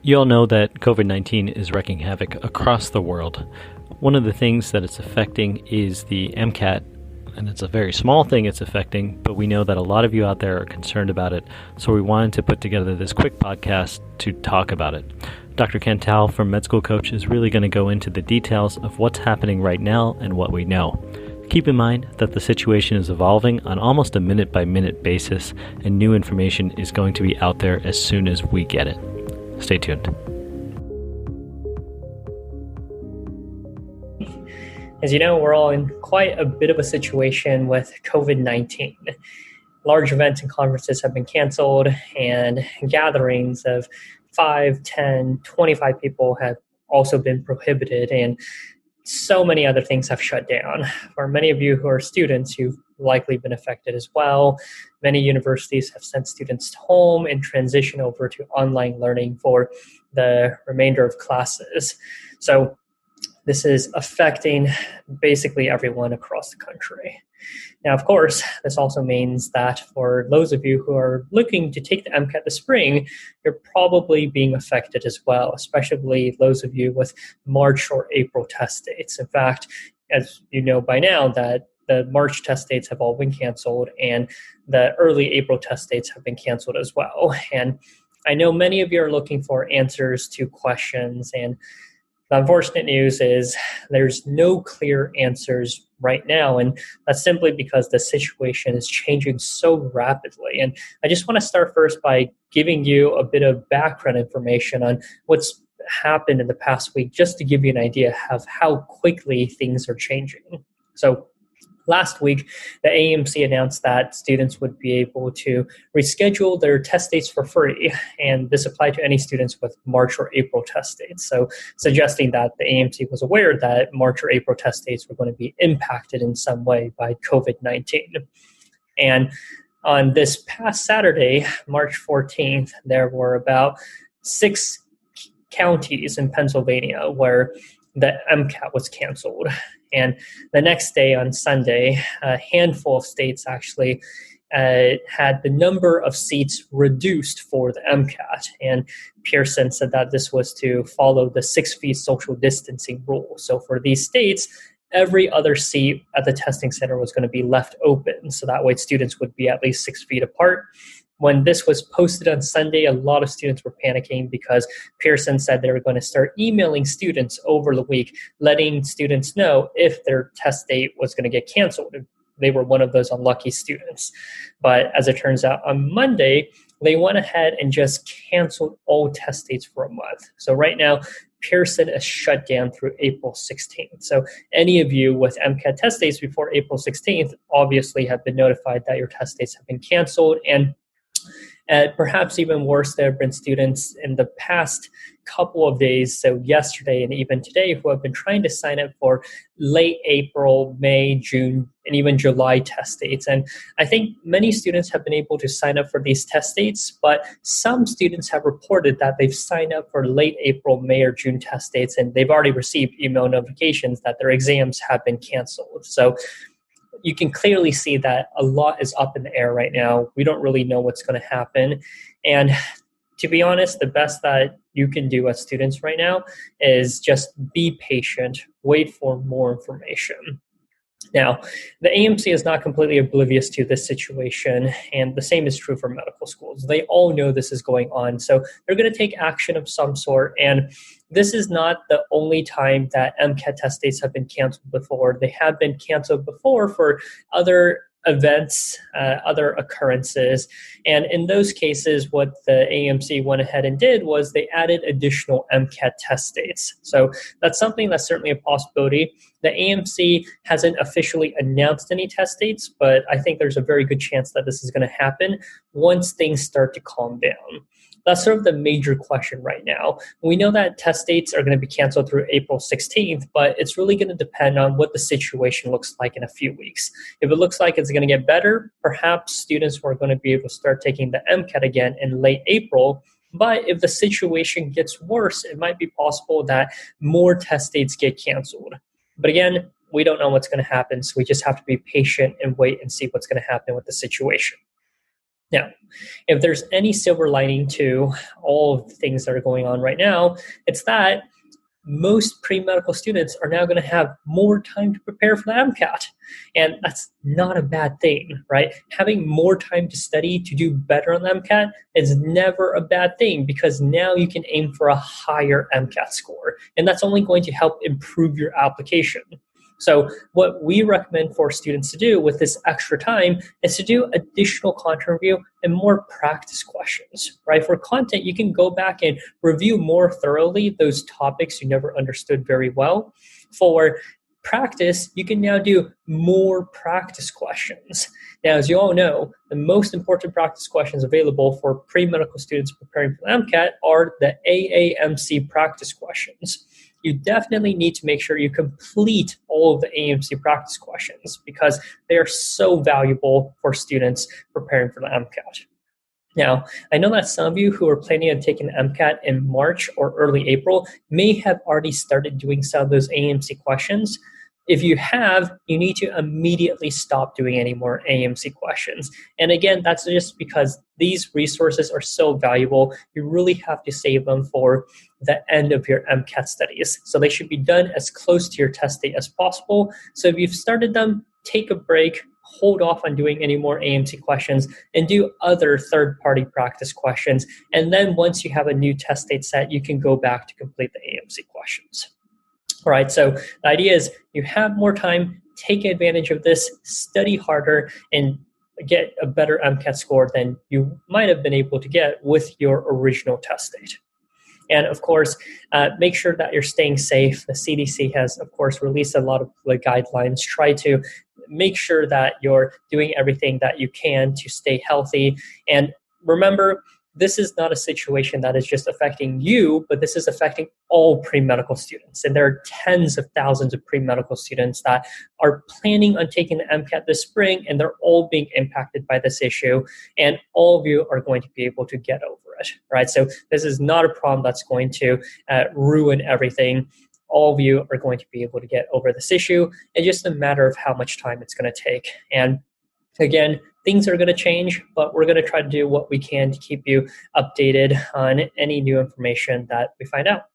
You all know that COVID-19 is wreaking havoc across the world. One of the things that it's affecting is the MCAT, and it's a very small thing it's affecting, but we know that a lot of you out there are concerned about it, so we wanted to put together this quick podcast to talk about it. Dr. Tao from MedSchoolCoach is really going to go into the details of what's happening right now and what we know. Keep in mind that the situation is evolving on almost a minute-by-minute basis, and new information is going to be out there as soon as we get it. Stay tuned. As you know, we're all in quite a bit of a situation with COVID-19. Large events and conferences have been canceled, and gatherings of 5, 10, 25 people have also been prohibited, and so many other things have shut down. For many of you who are students, you've likely been affected as well. Many universities have sent students home and transitioned over to online learning for the remainder of classes. So this is affecting basically everyone across the country. Now, of course, this also means that for those of you who are looking to take the MCAT this spring, you're probably being affected as well, especially those of you with March or April test dates. In fact, as you know by now, that the March test dates have all been canceled and the early April test dates have been canceled as well. And I know many of you are looking for answers to questions, and the unfortunate news is there's no clear answers right now, and that's simply because the situation is changing so rapidly. And I just want to start first by giving you a bit of background information on what's happened in the past week, just to give you an idea of how quickly things are changing. So last week, the AMC announced that students would be able to reschedule their test dates for free, and this applied to any students with March or April test dates. So suggesting that the AMC was aware that March or April test dates were going to be impacted in some way by COVID-19. And on this past Saturday, March 14th, there were about 6 counties in Pennsylvania where the MCAT was canceled. And the next day on Sunday, a handful of states actually had the number of seats reduced for the MCAT. And Pearson said that this was to follow the 6 feet social distancing rule. So for these states, every other seat at the testing center was going to be left open. So that way students would be at least 6 feet apart. When this was posted on Sunday, a lot of students were panicking because Pearson said they were going to start emailing students over the week, letting students know if their test date was going to get canceled. They were one of those unlucky students. But as it turns out, on Monday, they went ahead and just canceled all test dates for a month. So right now, Pearson is shut down through April 16th. So any of you with MCAT test dates before April 16th obviously have been notified that your test dates have been canceled. And perhaps even worse, there have been students in the past couple of days, so yesterday and even today, who have been trying to sign up for late April, May, June, and even July test dates. And I think many students have been able to sign up for these test dates, but some students have reported that they've signed up for late April, May, or June test dates, and they've already received email notifications that their exams have been canceled. So you can clearly see that a lot is up in the air right now. We don't really know what's going to happen. And to be honest, the best that you can do as students right now is just be patient, wait for more information. Now, the AMC is not completely oblivious to this situation, and the same is true for medical schools. They all know this is going on, so they're going to take action of some sort, and this is not the only time that MCAT test dates have been canceled before. They have been canceled before for other events, other occurrences. And in those cases, what the AMC went ahead and did was they added additional MCAT test dates. So that's something that's certainly a possibility. The AMC hasn't officially announced any test dates, but I think there's a very good chance that this is going to happen once things start to calm down. That's sort of the major question right now. We know that test dates are going to be canceled through April 16th, but it's really going to depend on what the situation looks like in a few weeks. If it looks like it's going to get better, perhaps students are going to be able to start taking the MCAT again in late April. But if the situation gets worse, it might be possible that more test dates get canceled. But again, we don't know what's going to happen, so we just have to be patient and wait and see what's going to happen with the situation. Now, if there's any silver lining to all of the things that are going on right now, it's that most pre-medical students are now going to have more time to prepare for the MCAT. And that's not a bad thing, right? Having more time to study to do better on the MCAT is never a bad thing, because now you can aim for a higher MCAT score. And that's only going to help improve your application. So what we recommend for students to do with this extra time is to do additional content review and more practice questions, right? For content, you can go back and review more thoroughly those topics you never understood very well. For practice, you can now do more practice questions. Now, as you all know, the most important practice questions available for pre-medical students preparing for the MCAT are the AAMC practice questions. You definitely need to make sure you complete all of the AAMC practice questions, because they are so valuable for students preparing for the MCAT. Now, I know that some of you who are planning on taking the MCAT in March or early April may have already started doing some of those AAMC questions. If you have, you need to immediately stop doing any more AAMC questions. And again, that's just because these resources are so valuable. You really have to save them for the end of your MCAT studies. So they should be done as close to your test date as possible. So if you've started them, take a break, hold off on doing any more AAMC questions, and do other third-party practice questions. And then once you have a new test date set, you can go back to complete the AAMC questions. All right, so the idea is you have more time, take advantage of this, study harder, and get a better MCAT score than you might have been able to get with your original test date. And of course, make sure that you're staying safe. The CDC has, of course, released a lot of guidelines. Try to make sure that you're doing everything that you can to stay healthy. And remember, this is not a situation that is just affecting you, but this is affecting all pre-medical students. And there are tens of thousands of pre-medical students that are planning on taking the MCAT this spring, and they're all being impacted by this issue. And all of you are going to be able to get over it, right? So this is not a problem that's going to ruin everything. All of you are going to be able to get over this issue. It's just a matter of how much time it's going to take. And again, things are going to change, but we're going to try to do what we can to keep you updated on any new information that we find out.